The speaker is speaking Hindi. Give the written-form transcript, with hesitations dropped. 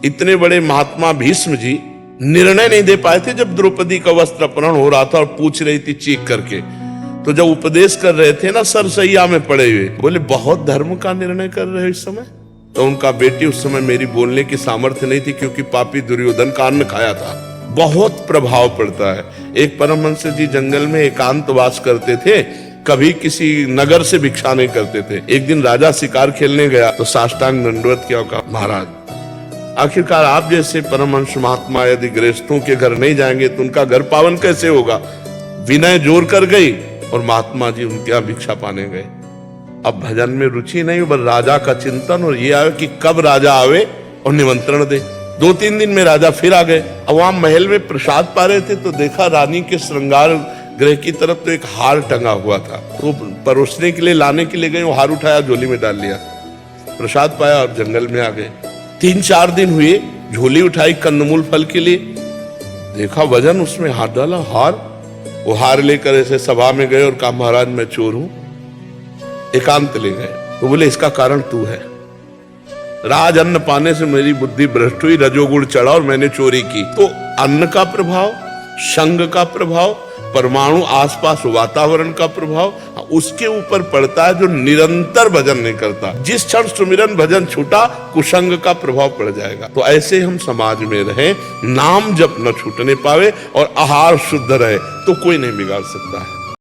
इतने बड़े महात्मा भीष्म जी निर्णय नहीं दे पाए थे जब द्रौपदी का वस्त्र अपहरण हो रहा था और पूछ रही थी चीख करके। तो जब उपदेश कर रहे थे ना सरसैया में पड़े हुए, बोले बहुत धर्म का निर्णय कर रहे हो इस समय। तो उनका बेटी उस समय मेरी बोलने की सामर्थ्य नहीं थी, क्योंकि पापी दुर्योधन का अन्न खाया था। बहुत प्रभाव पड़ता है। एक परमहंस जी जंगल में एकांतवास करते थे, कभी किसी नगर से भिक्षा नहीं करते थे। एक दिन राजा शिकार खेलने गया तो साष्टांग दंडवत किया, कहा महाराज आखिरकार आप जैसे परमहंस महात्मा यदि गृहस्थों के घर नहीं जाएंगे तो उनका घर पावन कैसे होगा। विनय जोर कर गई और महात्मा जी उनके यहाँ भिक्षा पाने गए। अब भजन में रुचि नहीं, बस राजा का चिंतन, और ये आवे कि कब राजा आवे और निमंत्रण दे। 2-3 दिन में राजा फिर आ गए। अब वहां महल में प्रसाद पा रहे थे तो देखा रानी के श्रृंगार गृह की तरफ तो एक हार टंगा हुआ था। तो परोसने के लिए लाने के लिए गए, वो हार उठाया झोली में डाल लिया, प्रसाद पाया और जंगल में आ गए। 3-4 दिन हुए, झोली उठाई कंदमूल फल के लिए, देखा वजन, उसमें हाथ डाला, हार। वो हार लेकर ऐसे सभा में गए और कहा महाराज मैं चोर हूं। एकांत ले गए तो बोले इसका कारण तू है। राज अन्न पाने से मेरी बुद्धि भ्रष्ट हुई, रजोगुण चढ़ा और मैंने चोरी की। तो अन्न का प्रभाव, संग का प्रभाव, परमाणु आसपास वातावरण का प्रभाव उसके ऊपर पड़ता है जो निरंतर भजन नहीं करता। जिस क्षण सुमिरन भजन छूटा कुसंग का प्रभाव पड़ जाएगा। तो ऐसे हम समाज में रहें, नाम जप न छूटने पावे और आहार शुद्ध रहे तो कोई नहीं बिगाड़ सकता है।